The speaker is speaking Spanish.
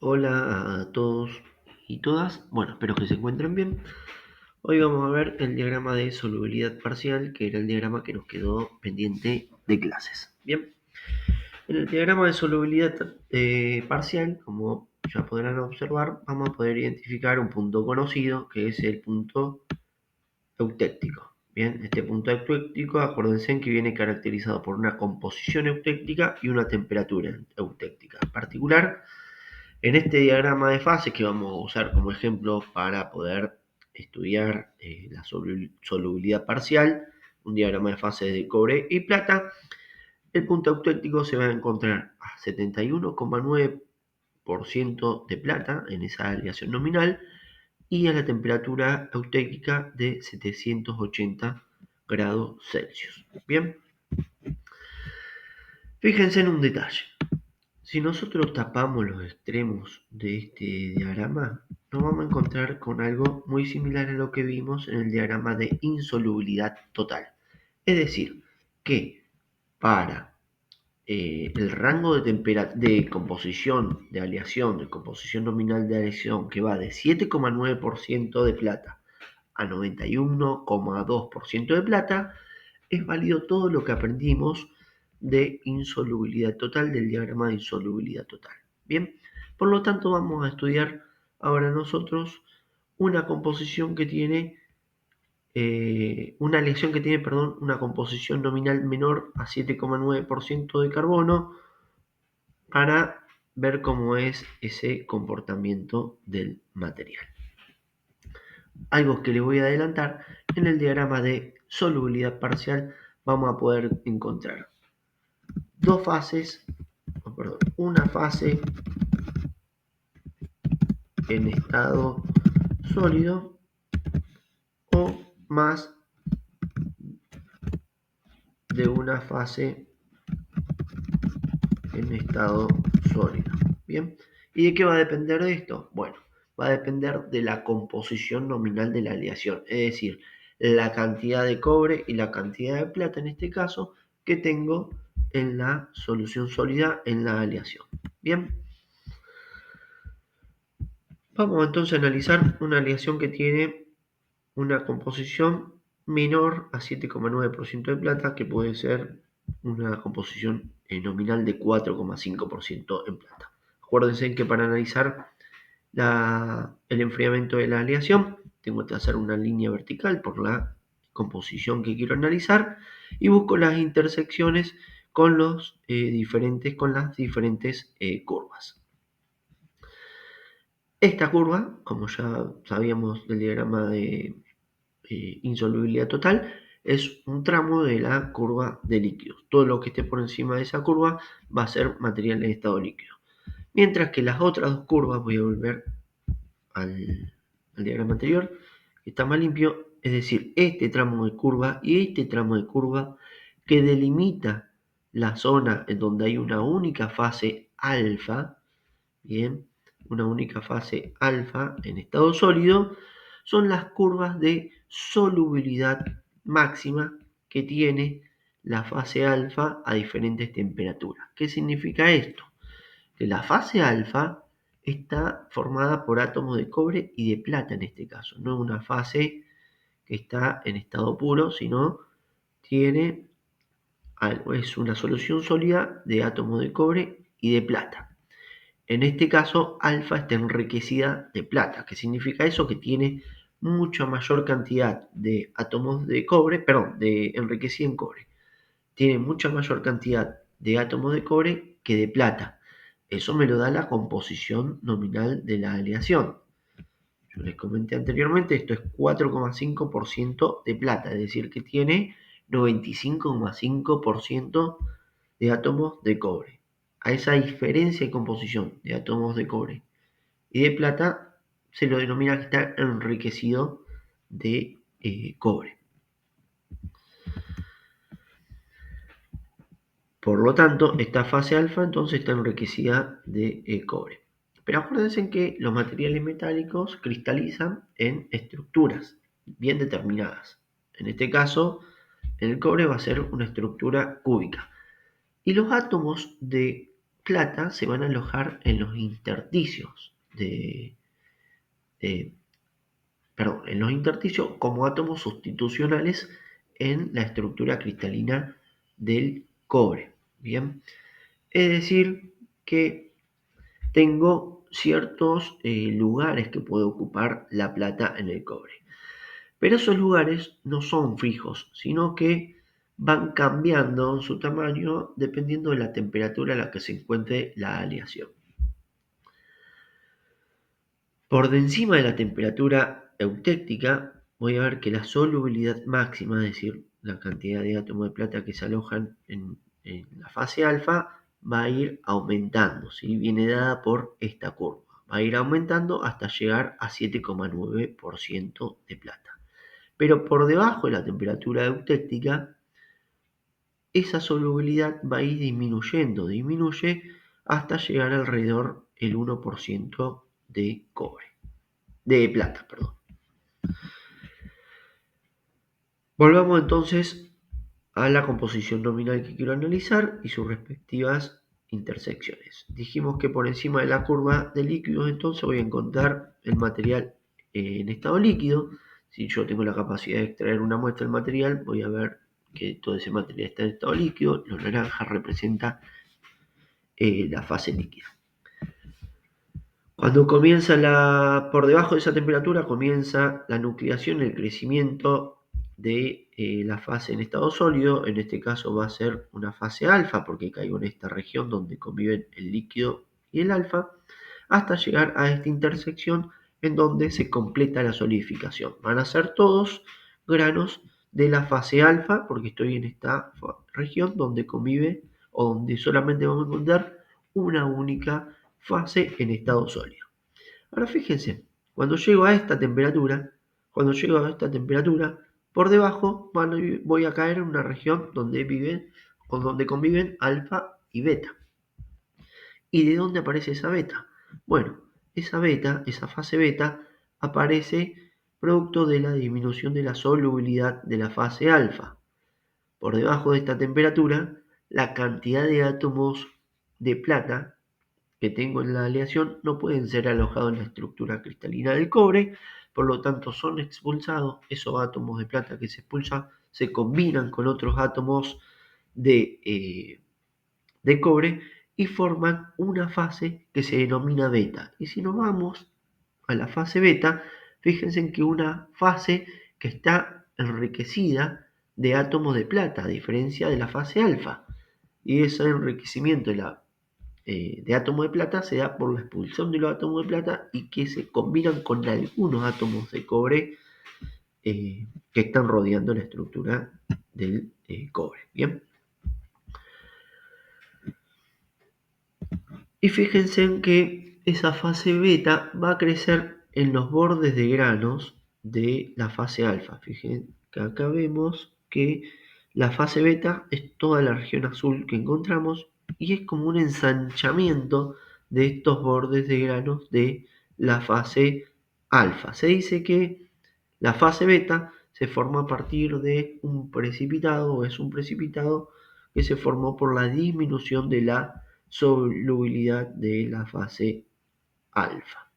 Hola a todos y todas. Bueno, espero que se encuentren bien. Hoy vamos a ver el diagrama de solubilidad parcial, que era el diagrama que nos quedó pendiente de clases. Bien, en el diagrama de solubilidad parcial, como ya podrán observar, vamos a poder identificar un punto conocido, que es el punto eutéctico. Bien, este punto eutéctico, acuérdense que viene caracterizado por una composición eutéctica y una temperatura eutéctica. En particular, en este diagrama de fases que vamos a usar como ejemplo para poder estudiar la solubilidad parcial, un diagrama de fases de cobre y plata, el punto eutéctico se va a encontrar a 71,9% de plata en esa aleación nominal y a la temperatura eutéctica de 780 grados Celsius. Bien, fíjense en un detalle. Si nosotros tapamos los extremos de este diagrama, nos vamos a encontrar con algo muy similar a lo que vimos en el diagrama de insolubilidad total. Es decir, que para el rango de composición de aleación, de composición nominal de aleación, que va de 7,9% de plata a 91,2% de plata, es válido todo lo que aprendimos de insolubilidad total, del diagrama de insolubilidad total. Bien, por lo tanto vamos a estudiar ahora nosotros una composición que tiene, una aleación que tiene, perdón, una composición nominal menor a 7,9% de carbono para ver cómo es ese comportamiento del material. Algo que les voy a adelantar, en el diagrama de solubilidad parcial vamos a poder encontrar dos fases, una fase en estado sólido o más de una fase en estado sólido. Bien, ¿y de qué va a depender de esto? Bueno, va a depender de la composición nominal de la aleación, es decir, la cantidad de cobre y la cantidad de plata en este caso que tengo en la solución sólida en la aleación. Bien, vamos entonces a analizar una aleación que tiene una composición menor a 7,9% de plata, que puede ser una composición nominal de 4,5% en plata. Acuérdense que para analizar el enfriamiento de la aleación tengo que hacer una línea vertical por la composición que quiero analizar y busco las intersecciones con con las diferentes curvas. Esta curva, como ya sabíamos del diagrama de insolubilidad total, es un tramo de la curva de líquidos. Todo lo que esté por encima de esa curva va a ser material en estado líquido. Mientras que las otras dos curvas, voy a volver al diagrama anterior, que está más limpio, es decir, este tramo de curva y este tramo de curva que delimita la zona en donde hay una única fase alfa, bien, una única fase alfa en estado sólido, son las curvas de solubilidad máxima que tiene la fase alfa a diferentes temperaturas. ¿Qué significa esto? Que la fase alfa está formada por átomos de cobre y de plata en este caso, no es una fase que está en estado puro, sino tiene algo, es una solución sólida de átomos de cobre y de plata. En este caso, alfa está enriquecida de plata. ¿Qué significa eso? Que tiene mucha mayor cantidad de átomos de cobre, perdón, de enriquecida en cobre. Tiene mucha mayor cantidad de átomos de cobre que de plata. Eso me lo da la composición nominal de la aleación. Yo les comenté anteriormente, esto es 4,5% de plata, es decir, que tiene 95,5% de átomos de cobre. A esa diferencia de composición de átomos de cobre y de plata se lo denomina que está enriquecido de cobre. Por lo tanto, esta fase alfa entonces está enriquecida de cobre. Pero acuérdense que los materiales metálicos cristalizan en estructuras bien determinadas. En este caso, en el cobre va a ser una estructura cúbica. Y los átomos de plata se van a alojar en los intersticios de- en los intersticios como átomos sustitucionales en la estructura cristalina del cobre. Bien, es decir que tengo ciertos lugares que puede ocupar la plata en el cobre. Pero esos lugares no son fijos, sino que van cambiando su tamaño dependiendo de la temperatura a la que se encuentre la aleación. Por encima de la temperatura eutéctica, voy a ver que la solubilidad máxima, es decir, la cantidad de átomos de plata que se alojan en la fase alfa, va a ir aumentando, ¿sí? Viene dada por esta curva. Va a ir aumentando hasta llegar a 7,9% de plata. Pero por debajo de la temperatura eutéctica, esa solubilidad va a ir disminuyendo, disminuye hasta llegar alrededor el 1% de cobre, de plata, perdón. Volvamos entonces a la composición nominal que quiero analizar y sus respectivas intersecciones. Dijimos que por encima de la curva de líquidos entonces voy a encontrar el material en estado líquido. Si yo tengo la capacidad de extraer una muestra del material, voy a ver que todo ese material está en estado líquido. Lo naranja representa la fase líquida. Cuando por debajo de esa temperatura, comienza la nucleación, el crecimiento de la fase en estado sólido. En este caso va a ser una fase alfa, porque caigo en esta región donde conviven el líquido y el alfa, hasta llegar a esta intersección en donde se completa la solidificación. Van a ser todos granos de la fase alfa, porque estoy en esta región donde convive o donde solamente vamos a encontrar una única fase en estado sólido. Ahora fíjense, cuando llego a esta temperatura, por debajo voy a caer en una región donde viven o donde conviven alfa y beta. ¿Y de dónde aparece esa beta? Bueno, esa fase beta, aparece producto de la disminución de la solubilidad de la fase alfa. Por debajo de esta temperatura, la cantidad de átomos de plata que tengo en la aleación no pueden ser alojados en la estructura cristalina del cobre, por lo tanto son expulsados. Esos átomos de plata que se expulsan se combinan con otros átomos de cobre y forman una fase que se denomina beta. Y si nos vamos a la fase beta, fíjense en que una fase que está enriquecida de átomos de plata, a diferencia de la fase alfa. Y ese enriquecimiento de átomos de plata se da por la expulsión de los átomos de plata y que se combinan con algunos átomos de cobre que están rodeando la estructura del cobre. Bien. Y fíjense en que esa fase beta va a crecer en los bordes de granos de la fase alfa. Fíjense que acá vemos que la fase beta es toda la región azul que encontramos y es como un ensanchamiento de estos bordes de granos de la fase alfa. Se dice que la fase beta se forma a partir de un precipitado, o es un precipitado que se formó por la disminución de la solubilidad de la fase alfa.